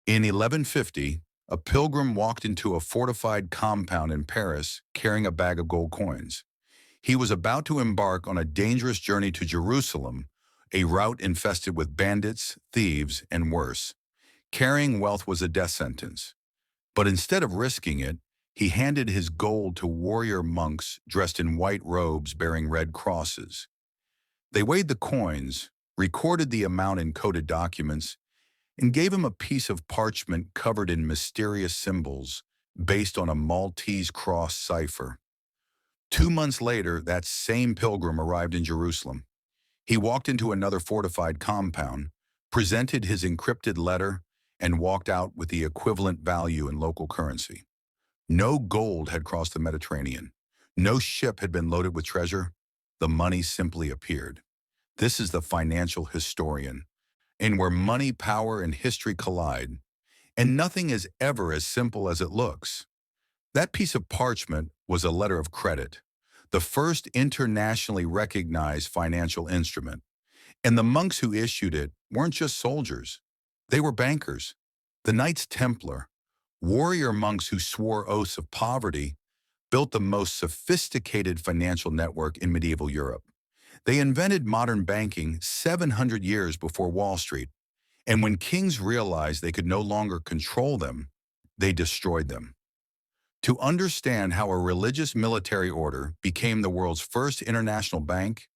In 1150, a pilgrim walked into a fortified compound in Paris carrying a bag of gold coins. He was about to embark on a dangerous journey to Jerusalem, a route infested with bandits, thieves, and worse. Carrying wealth was a death sentence. But instead of risking it, he handed his gold to warrior monks dressed in white robes bearing red crosses. They weighed the coins, recorded the amount in coded documents, and gave him a piece of parchment covered in mysterious symbols based on a Maltese cross cipher. 2 months later, that same pilgrim arrived in Jerusalem. He walked into another fortified compound, presented his encrypted letter, and walked out with the equivalent value in local currency. No gold had crossed the Mediterranean. No ship had been loaded with treasure. The money simply appeared. This is the financial historian, and where money, power, and history collide, and nothing is ever as simple as it looks. That piece of parchment was a letter of credit, the first internationally recognized financial instrument. And the monks who issued it weren't just soldiers. They were bankers. The Knights Templar, warrior monks who swore oaths of poverty, built the most sophisticated financial network in medieval Europe. They invented modern banking 700 years before Wall Street. And when kings realized they could no longer control them, they destroyed them. To understand how a religious military order became the world's first international bank,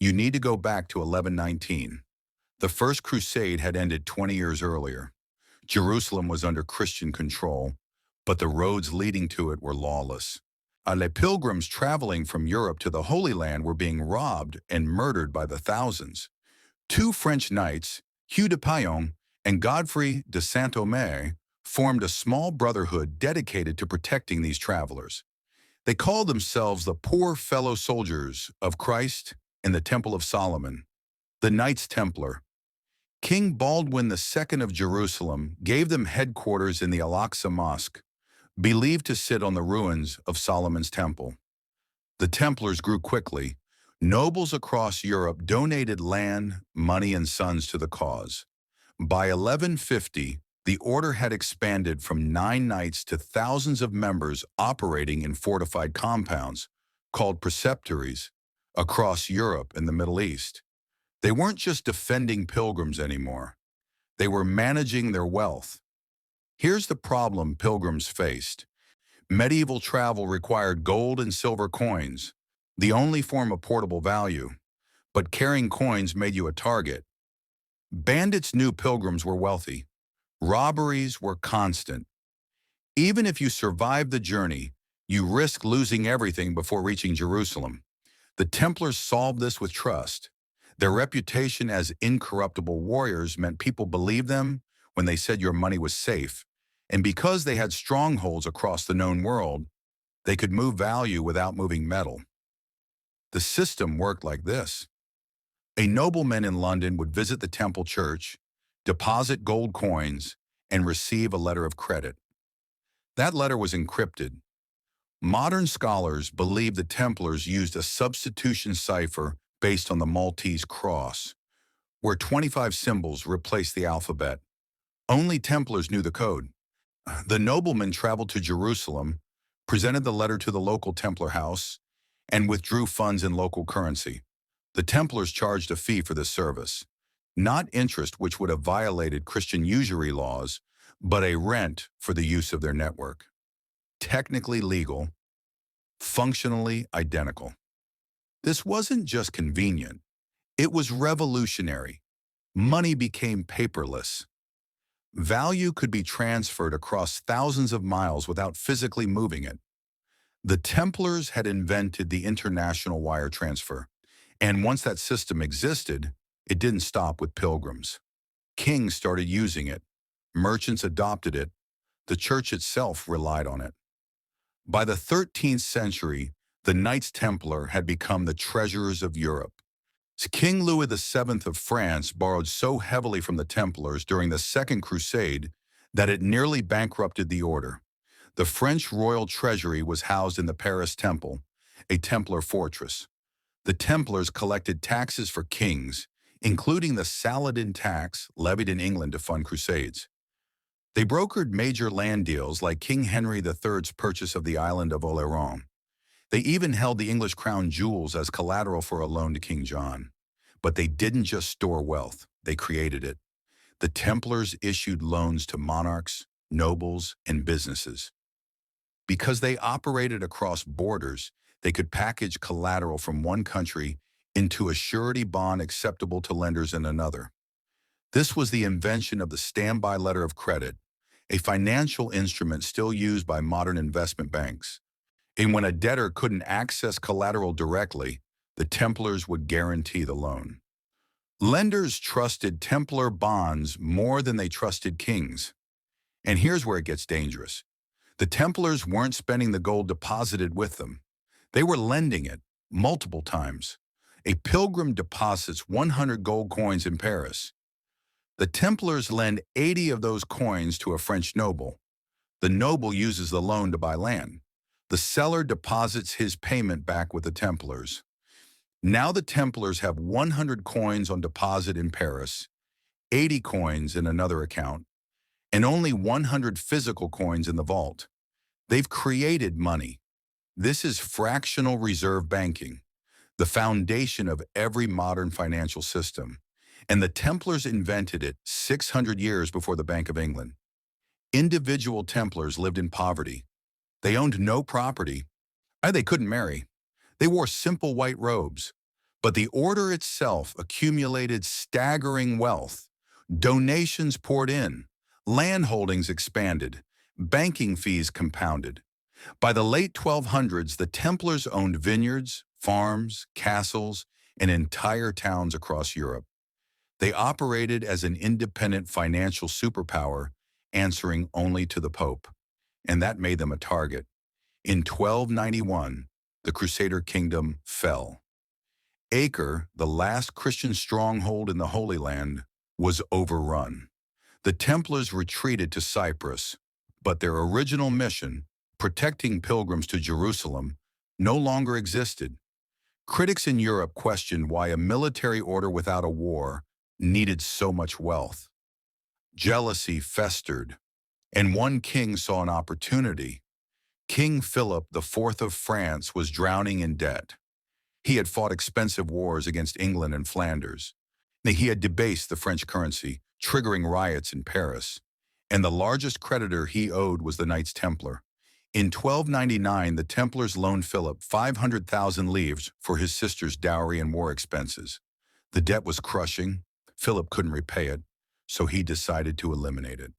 you need to go back to 1119. The First Crusade had ended 20 years earlier. Jerusalem was under Christian control, but the roads leading to it were lawless. Les pilgrims traveling from Europe to the Holy Land were being robbed and murdered by the thousands. Two French knights, Hugh de Payon and Godfrey de Saint-Omer, formed a small brotherhood dedicated to protecting these travelers. They called themselves the Poor Fellow Soldiers of Christ in the Temple of Solomon, the Knights Templar. King Baldwin II of Jerusalem gave them headquarters in the Al-Aqsa Mosque, believed to sit on the ruins of Solomon's Temple. The Templars grew quickly. Nobles across Europe donated land, money, and sons to the cause. By 1150, the order had expanded from 9 knights to thousands of members operating in fortified compounds, called preceptories, across Europe and the Middle East. They weren't just defending pilgrims anymore. They were managing their wealth. Here's the problem pilgrims faced. Medieval travel required gold and silver coins, the only form of portable value, but carrying coins made you a target. Bandits knew pilgrims were wealthy. Robberies were constant. Even if you survived the journey, you risked losing everything before reaching Jerusalem. The Templars solved this with trust. Their reputation as incorruptible warriors meant people believed them when they said your money was safe. And because they had strongholds across the known world, they could move value without moving metal. The system worked like this. A nobleman in London would visit the temple church, deposit gold coins, and receive a letter of credit. That letter was encrypted. Modern scholars believe the Templars used a substitution cipher based on the Maltese cross, where 25 symbols replaced the alphabet. Only Templars knew the code. The nobleman traveled to Jerusalem, presented the letter to the local Templar house, and withdrew funds in local currency. The Templars charged a fee for this service, not interest, which would have violated Christian usury laws, but a rent for the use of their network. Technically legal, functionally identical. This wasn't just convenient. It was revolutionary. Money became paperless. Value could be transferred across thousands of miles without physically moving it. The Templars had invented the international wire transfer, and once that system existed, it didn't stop with pilgrims. Kings started using it. Merchants adopted it. The church itself relied on it. By the 13th century, the Knights Templar had become the treasurers of Europe. King Louis VII of France borrowed so heavily from the Templars during the Second Crusade that it nearly bankrupted the order. The French royal treasury was housed in the Paris Temple, a Templar fortress. The Templars collected taxes for kings, including the Saladin tax levied in England to fund crusades. They brokered major land deals like King Henry III's purchase of the island of Oleron. They even held the English crown jewels as collateral for a loan to King John. But they didn't just store wealth, they created it. The Templars issued loans to monarchs, nobles, and businesses. Because they operated across borders, they could package collateral from one country into a surety bond acceptable to lenders in another. This was the invention of the standby letter of credit, a financial instrument still used by modern investment banks. And when a debtor couldn't access collateral directly, the Templars would guarantee the loan. Lenders trusted Templar bonds more than they trusted kings. And here's where it gets dangerous. The Templars weren't spending the gold deposited with them. They were lending it multiple times. A pilgrim deposits 100 gold coins in Paris. The Templars lend 80 of those coins to a French noble. The noble uses the loan to buy land. The seller deposits his payment back with the Templars. Now the Templars have 100 coins on deposit in Paris, 80 coins in another account, and only 100 physical coins in the vault. They've created money. This is fractional reserve banking, the foundation of every modern financial system. And the Templars invented it 600 years before the Bank of England. Individual Templars lived in poverty. They owned no property, and they couldn't marry. They wore simple white robes. But the order itself accumulated staggering wealth. Donations poured in. Land holdings expanded. Banking fees compounded. By the late 1200s, the Templars owned vineyards, farms, castles, and entire towns across Europe. They operated as an independent financial superpower, answering only to the Pope, and that made them a target. In 1291, the Crusader kingdom fell. Acre, the last Christian stronghold in the Holy Land, was overrun. The Templars retreated to Cyprus, but their original mission, protecting pilgrims to Jerusalem, no longer existed. Critics in Europe questioned why a military order without a war needed so much wealth. Jealousy festered, and one king saw an opportunity. King Philip IV of France was drowning in debt. He had fought expensive wars against England and Flanders. He had debased the French currency, triggering riots in Paris. And the largest creditor he owed was the Knights Templar. In 1299, the Templars loaned Philip 500,000 livres for his sister's dowry and war expenses. The debt was crushing. Philip couldn't repay it, so he decided to eliminate it.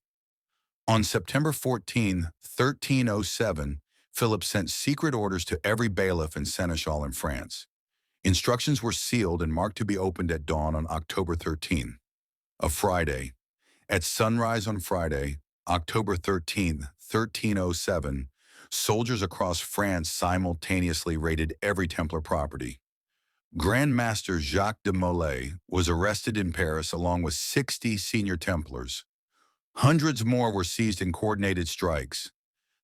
On September 14, 1307, Philip sent secret orders to every bailiff and seneschal in France. Instructions were sealed and marked to be opened at dawn on October 13, a Friday. At sunrise on Friday, October 13, 1307, soldiers across France simultaneously raided every Templar property. Grand Master Jacques de Molay was arrested in Paris along with 60 senior Templars. Hundreds more were seized in coordinated strikes.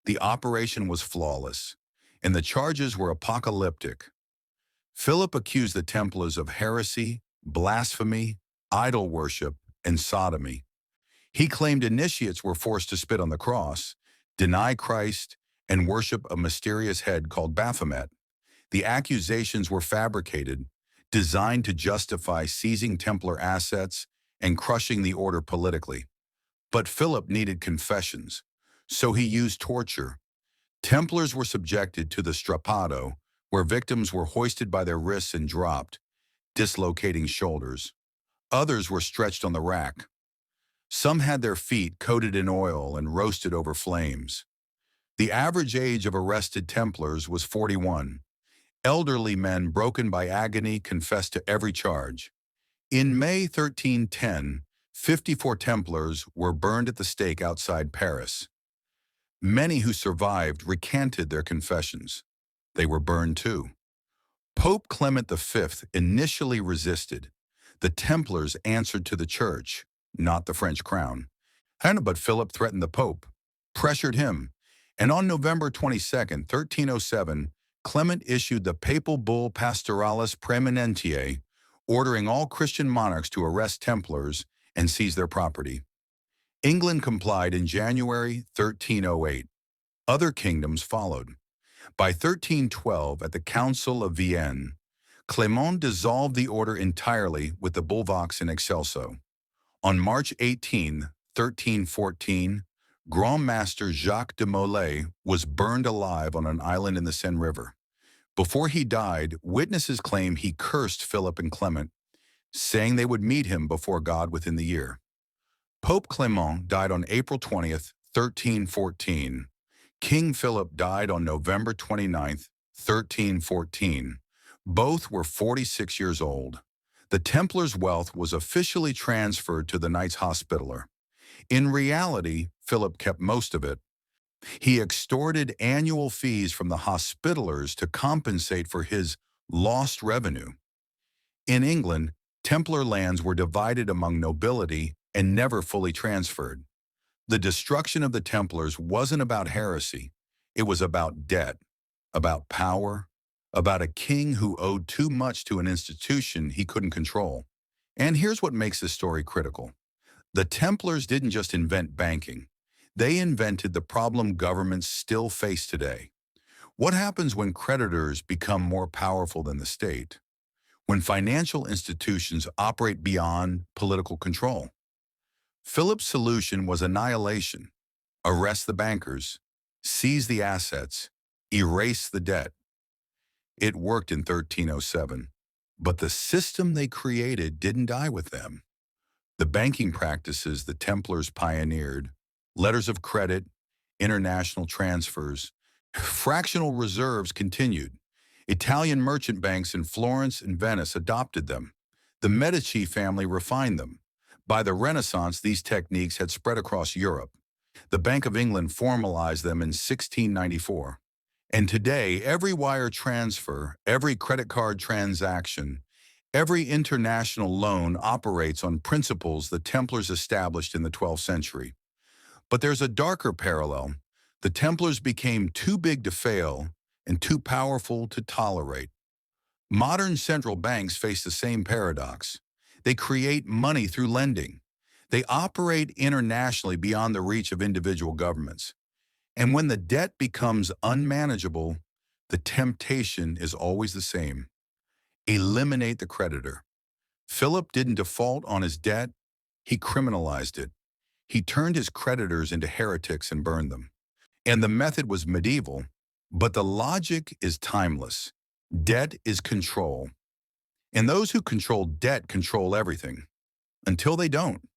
The operation was flawless, and the charges were apocalyptic. Philip accused the Templars of heresy, blasphemy, idol worship, and sodomy. He claimed initiates were forced to spit on the cross, deny Christ, and worship a mysterious head called Baphomet. The accusations were fabricated, designed to justify seizing Templar assets and crushing the order politically. But Philip needed confessions, so he used torture. Templars were subjected to the strappado, where victims were hoisted by their wrists and dropped, dislocating shoulders. Others were stretched on the rack. Some had their feet coated in oil and roasted over flames. The average age of arrested Templars was 41. Elderly men broken by agony confessed to every charge. In May 1310, 54 Templars were burned at the stake outside Paris. Many who survived recanted their confessions. They were burned too. Pope Clement V initially resisted. The Templars answered to the church, not the French crown. But Philip threatened the Pope, pressured him, and on November 22, 1307, Clement issued the papal bull Pastoralis Praemunentiae, ordering all Christian monarchs to arrest Templars and seize their property. England complied in January 1308. Other kingdoms followed. By 1312, at the Council of Vienne, Clement dissolved the order entirely with the Bull Vox in Excelso. On March 18, 1314, Grand Master Jacques de Molay was burned alive on an island in the Seine River. Before he died, witnesses claim he cursed Philip and Clement, saying they would meet him before God within the year. Pope Clement died on April 20th, 1314. King Philip died on November 29th, 1314. Both were 46 years old. The Templars' wealth was officially transferred to the Knights Hospitaller. In reality, Philip kept most of it. He extorted annual fees from the Hospitallers to compensate for his lost revenue. In England, Templar lands were divided among nobility and never fully transferred. The destruction of the Templars wasn't about heresy. It was about debt, about power, about a king who owed too much to an institution he couldn't control. And here's what makes this story critical. The Templars didn't just invent banking. They invented the problem governments still face today. What happens when creditors become more powerful than the state? When financial institutions operate beyond political control? Philip's solution was annihilation. Arrest the bankers, seize the assets, erase the debt. It worked in 1307, but the system they created didn't die with them. The banking practices the Templars pioneered, letters of credit, international transfers, fractional reserves continued. Italian merchant banks in Florence and Venice adopted them. The Medici family refined them. By the Renaissance, these techniques had spread across Europe. The Bank of England formalized them in 1694. And today, every wire transfer, every credit card transaction, every international loan operates on principles the Templars established in the 12th century. But there's a darker parallel. The Templars became too big to fail and too powerful to tolerate. Modern central banks face the same paradox. They create money through lending. They operate internationally beyond the reach of individual governments. And when the debt becomes unmanageable, the temptation is always the same. Eliminate the creditor. Philip didn't default on his debt, he criminalized it. He turned his creditors into heretics and burned them. And the method was medieval, but the logic is timeless. Debt is control. And those who control debt control everything. Until they don't.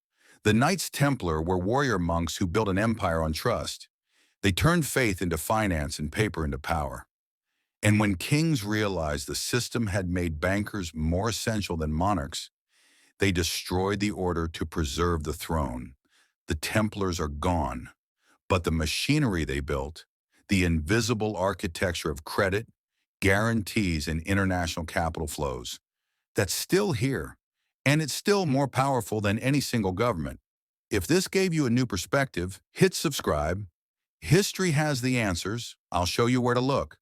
The Knights Templar were warrior monks who built an empire on trust. They turned faith into finance and paper into power. And when kings realized the system had made bankers more essential than monarchs, they destroyed the order to preserve the throne. The Templars are gone, but the machinery they built, the invisible architecture of credit, guarantees, and international capital flows, that's still here, and it's still more powerful than any single government. If this gave you a new perspective, hit subscribe. History has the answers. I'll show you where to look.